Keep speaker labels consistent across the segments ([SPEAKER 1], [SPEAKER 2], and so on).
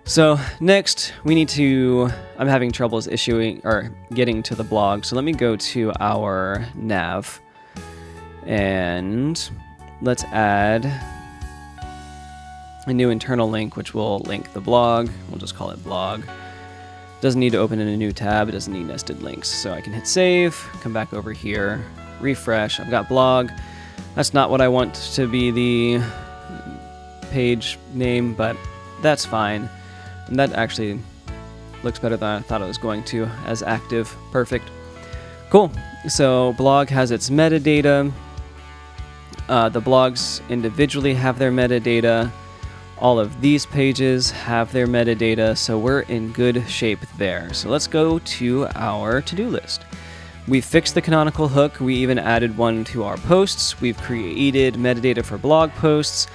[SPEAKER 1] So next we need to, I'm having troubles issuing or getting to the blog. So let me go to our nav and let's add a new internal link, which will link the blog. We'll just call it blog. Doesn't need to open in a new tab. It doesn't need nested links. So I can hit save, come back over here, refresh. I've got blog. That's not what I want to be the page name, but that's fine. And that actually looks better than I thought it was going to as active. Perfect. Cool. So blog has its metadata. The blogs individually have their metadata. All of these pages have their metadata, so we're in good shape there. So let's go to our to-do list. We've fixed the canonical hook. We even added one to our posts. We've created metadata for blog posts.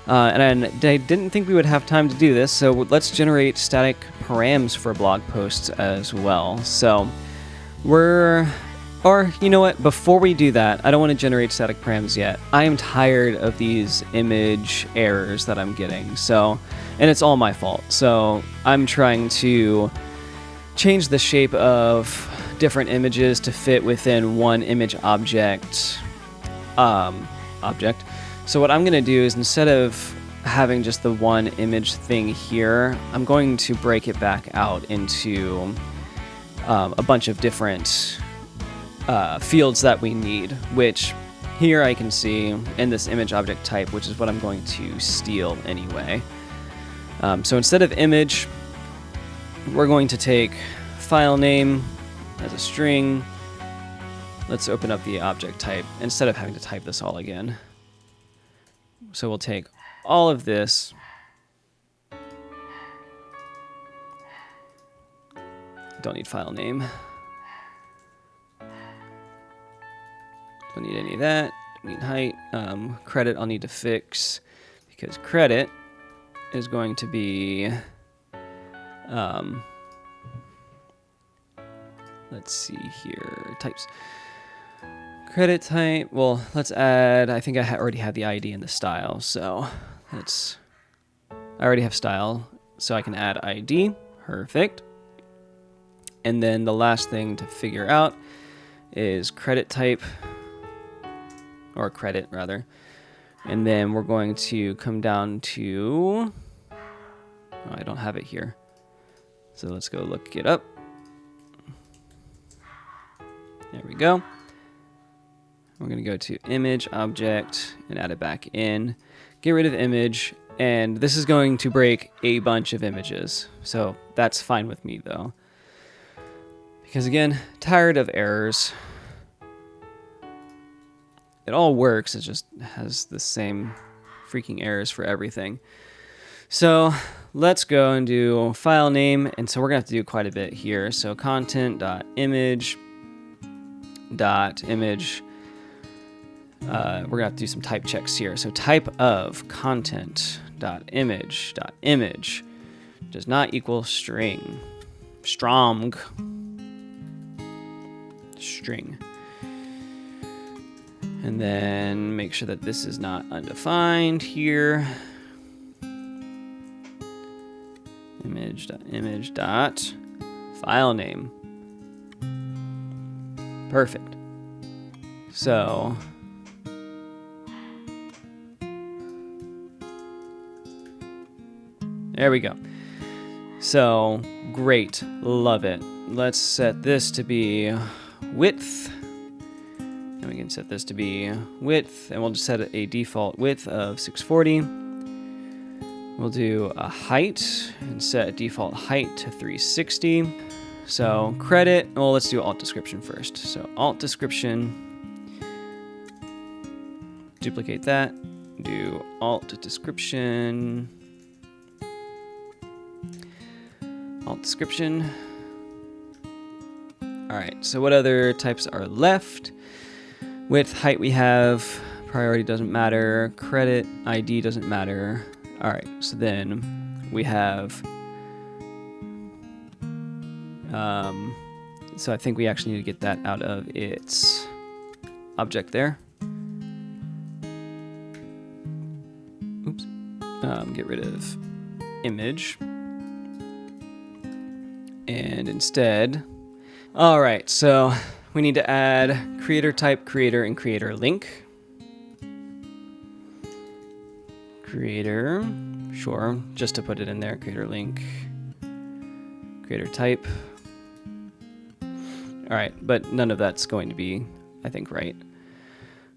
[SPEAKER 1] And I didn't think we would have time to do this, so let's generate static params for blog posts as well. So you know what, before we do that, I don't want to generate static params yet. I am tired of these image errors that I'm getting, and it's all my fault. So I'm trying to change the shape of different images to fit within one image object. So what I'm going to do is, instead of having just the one image thing here, I'm going to break it back out into a bunch of different fields that we need, which here I can see in this image object type, which is what I'm going to steal anyway. So instead of image, we're going to take file name as a string. Let's open up the object type instead of having to type this all again. So we'll take all of this, don't need file name, don't need any of that, don't need height. Credit I'll need to fix, because credit is going to be, let's see here, types. Credit type, well, let's add, I think I already had the ID and the style, so I already have style, so I can add ID, perfect. And then the last thing to figure out is credit type, or credit rather. And then we're going to come down to, oh, I don't have it here. So let's go look it up. There we go. We're going to go to image object and add it back in. Get rid of image, and this is going to break a bunch of images. So that's fine with me though. Because again, tired of errors. It all works, it just has the same freaking errors for everything. So let's go and do file name, and so we're going to have to do quite a bit here. So content.image. We're going to have to do some type checks here. So type of content.image does not equal string. String. And then make sure that this is not undefined here. Image.file name. Perfect. So there we go. So great, love it. Let's set this to be width. And we can set this to be width, and we'll just set a default width of 640. We'll do a height and set a default height to 360. So credit, well, let's do alt description first. So alt description, duplicate that, do alt description, alt description. All right, so what other types are left? Width, height we have, priority doesn't matter, credit, ID doesn't matter. All right, so then we have, so I think we actually need to get that out of its object there. Oops, get rid of image. And instead, all right, so we need to add creator type, creator, and creator link. Creator, sure, just to put it in there, creator link, creator type. All right, but none of that's going to be, I think, right.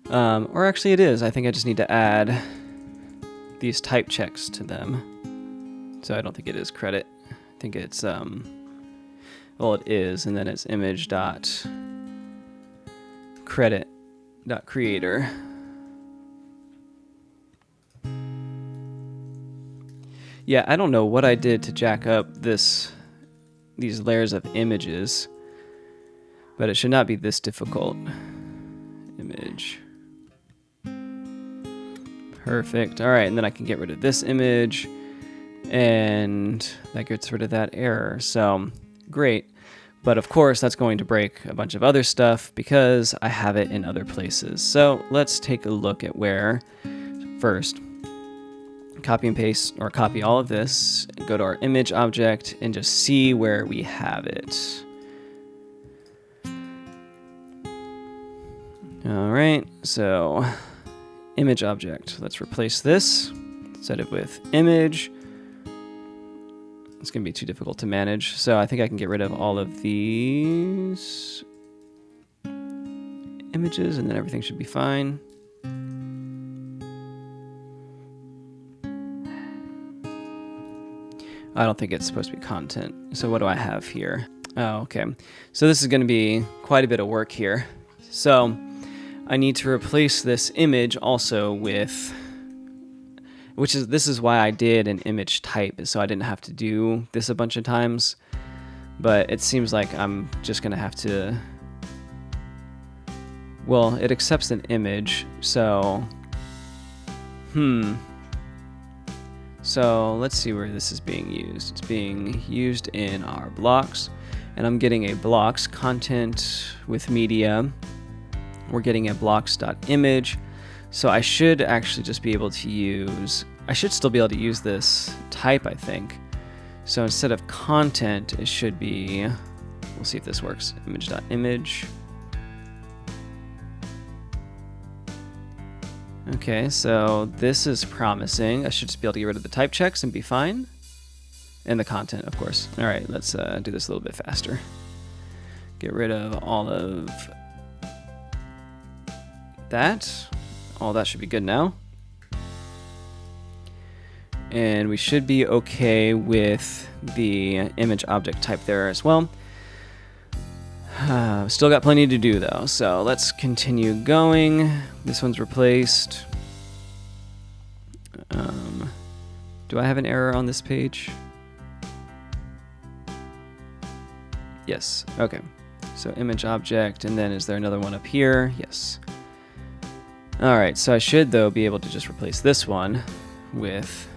[SPEAKER 1] Or actually it is. I think I just need to add these type checks to them. So I don't think it is credit. I think it's, well, it is, and then it's image dot credit dot creator. Yeah, I don't know what I did to jack up these layers of images, but it should not be this difficult. Image. Perfect. All right, and then I can get rid of this image, and that gets rid of that error. So great. But of course, that's going to break a bunch of other stuff because I have it in other places. So let's take a look at where. First, copy and paste, or copy all of this, go to our image object, and just see where we have it. All right, so image object. Let's replace this, set it with image. It's going to be too difficult to manage, so I think I can get rid of all of these images, and then everything should be fine. I don't think it's supposed to be content. So what do I have here? Oh, okay. So this is going to be quite a bit of work here. So I need to replace this image also with, this is why I did an image type, is so I didn't have to do this a bunch of times. But it seems like I'm just going to have to, well, it accepts an image, so, So let's see where this is being used. It's being used in our blocks, and I'm getting a blocks content with media. We're getting a blocks.image. So I should actually just be able to use, I should still be able to use this type, I think. So instead of content, it should be, we'll see if this works, image.image. Okay, so this is promising. I should just be able to get rid of the type checks and be fine. And the content, of course. All right, let's do this a little bit faster. Get rid of all of that. All that should be good now. And we should be okay with the image object type there as well. Still got plenty to do though, so let's continue going. This one's replaced. Do I have an error on this page? Yes, okay. So image object, and then is there another one up here? Yes. All right, so I should though be able to just replace this one with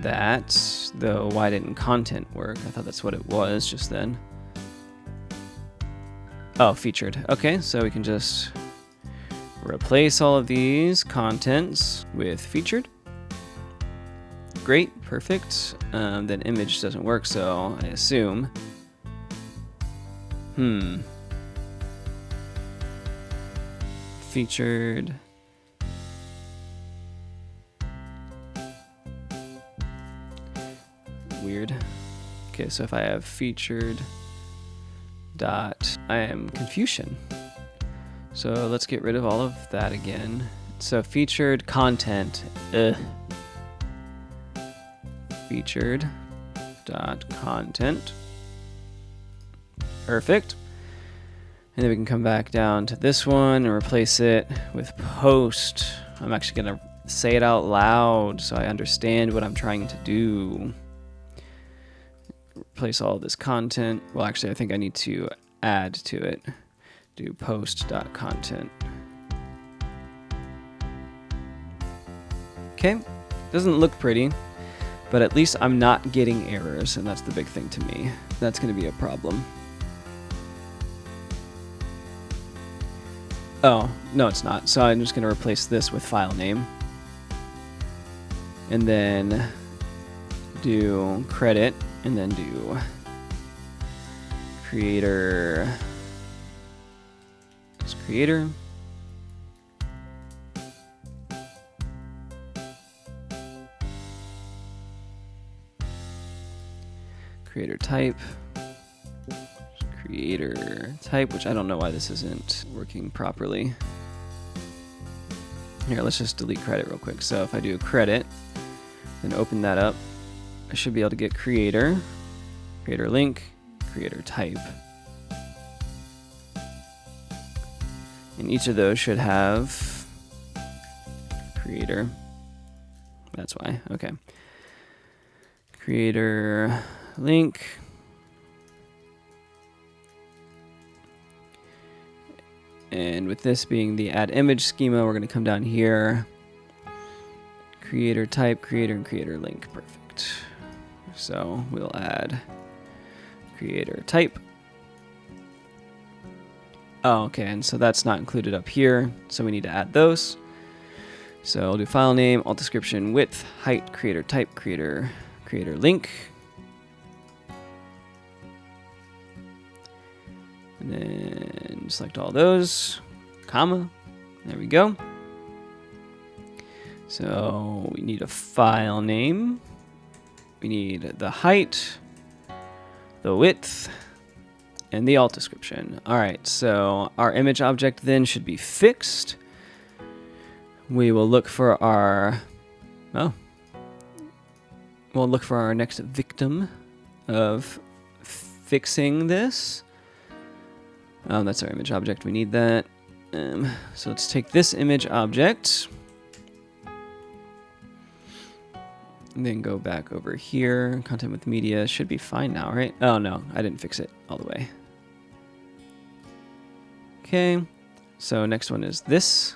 [SPEAKER 1] that, though why didn't content work? I thought that's what it was just then. Oh, featured. Okay, so we can just replace all of these contents with featured. Great, perfect. Then image doesn't work, so I assume. Featured. Weird. Okay, so if I have featured dot, I am confusion. So let's get rid of all of that again. So featured content, featured dot content. Perfect. And then we can come back down to this one and replace it with post. I'm actually going to say it out loud so I understand what I'm trying to do. Replace all of this content. Well, actually, I think I need to add to it. Do post.content. Okay, doesn't look pretty, but at least I'm not getting errors, and that's the big thing to me. That's going to be a problem. Oh, no, it's not. So I'm just going to replace this with file name. And then do credit and then do creator, as creator. Creator type, creator type, which I don't know why this isn't working properly. Here, let's just delete credit real quick. So if I do credit, then open that up, I should be able to get creator, creator link, creator type. And each of those should have creator. That's why, okay. Creator link. And with this being the add image schema, we're going to come down here. Creator type, creator, and creator link. Perfect. So we'll add creator type. Oh, okay, and so that's not included up here, so we need to add those. So we'll do file name, alt description, width, height, creator type, creator link. And then select all those, comma, there we go. So we need a file name, we need the height, the width, and the alt description. All right, so our image object then should be fixed. We will look for our, we'll look for our next victim of fixing this. That's our image object, we need that. So let's take this image object, and then go back over here. Content with media should be fine now, right? Oh no, I didn't fix it all the way. Okay, so next one is this.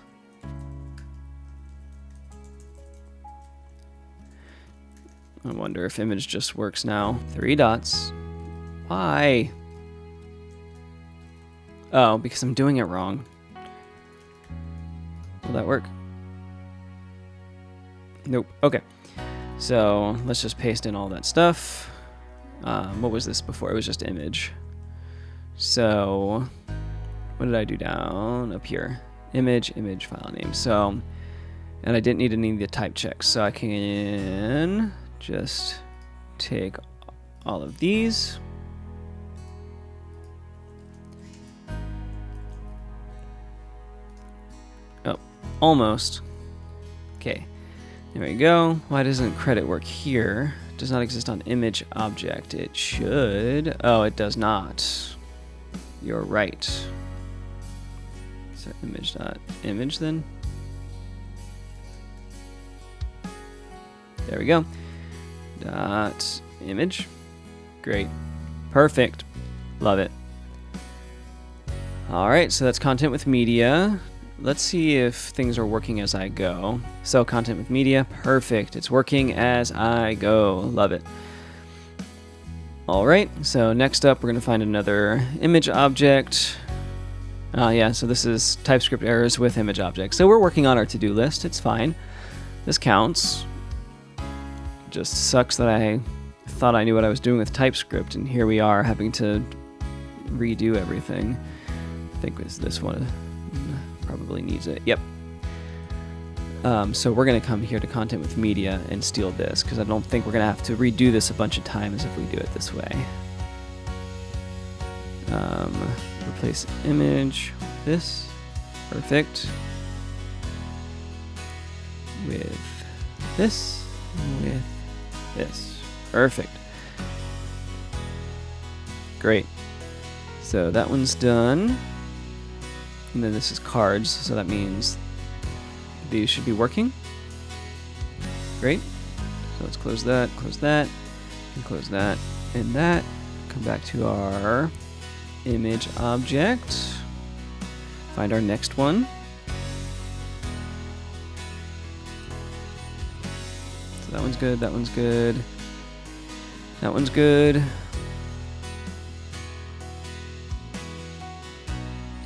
[SPEAKER 1] I wonder if image just works now. 3 dots. Why? Oh, because I'm doing it wrong. Will that work? Nope. Okay. So let's just paste in all that stuff. What was this before? It was just image. So what did I do down up here? Image file name. So, and I didn't need any of the type checks. So I can just take all of these. Oh, almost. Okay, there we go. Why doesn't credit work here? It does not exist on image object. It should. Oh, it does not. You're right. So image then. There we go. Dot image. Great. Perfect. Love it. All right, so that's content with media. Let's see if things are working as I go. So content with media, perfect. It's working as I go. Love it. All right, so next up, we're gonna find another image object. Yeah, so this is TypeScript errors with image objects. So we're working on our to-do list. It's fine. This counts. Just sucks that I thought I knew what I was doing with TypeScript, and here we are having to redo everything. I think this one probably needs it. Yep. So we're going to come here to content with media and steal this, because I don't think we're going to have to redo this a bunch of times if we do it this way. Replace image with this. Perfect. With this. With this. Perfect. Great. So that one's done. And then this is cards, so that means these should be working. Great. So let's close that, and close that, and that. Come back to our image object. Find our next one. So that one's good, that one's good. That one's good.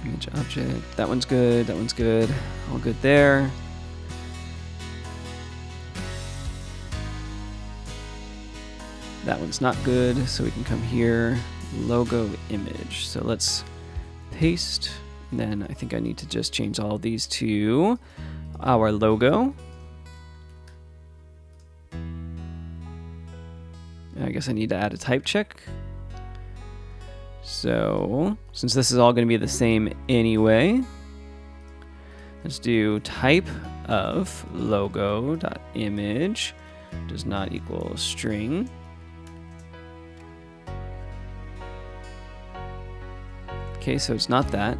[SPEAKER 1] Image object. That one's good. That one's good. All good there. That one's not good, so we can come here, logo image. So let's paste, and then I think I need to just change all of these to our logo. And I guess I need to add a type check. So since this is all going to be the same anyway, let's do type of logo.image does not equal string. Okay, so it's not that.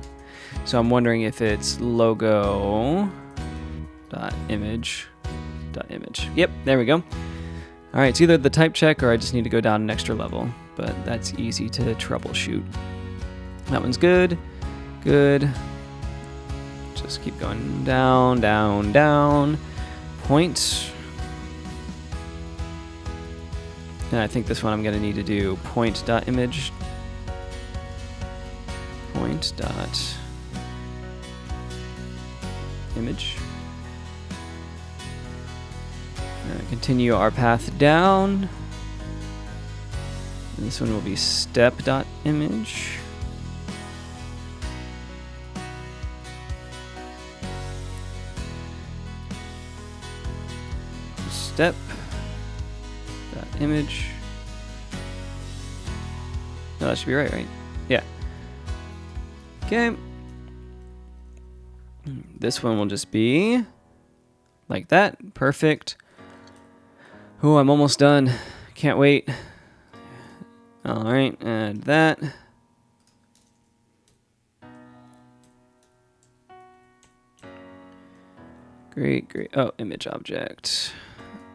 [SPEAKER 1] So I'm wondering if it's logo.image.image. Yep, there we go. All right, it's either the type check or I just need to go down an extra level, but that's easy to troubleshoot. That one's good. Good. Just keep going down, down, down. Point. And I think this one I'm going to need to do point.image. Point.image. Continue our path down. And this one will be step.image. Step.image. No, that should be right? Yeah. Okay. This one will just be like that. Perfect. Oh, I'm almost done. Can't wait. All right, add that. Great, great. Oh, image object.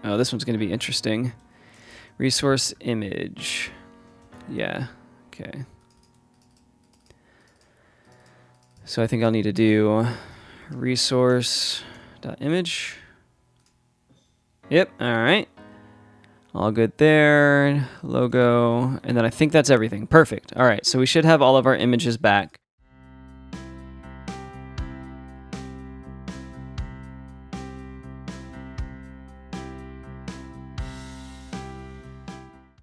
[SPEAKER 1] Oh, this one's going to be interesting. Resource image. Yeah, okay. So I think I'll need to do resource.image. Yep, all right. All good there. Logo. And then I think that's everything. Perfect. All right, so we should have all of our images back.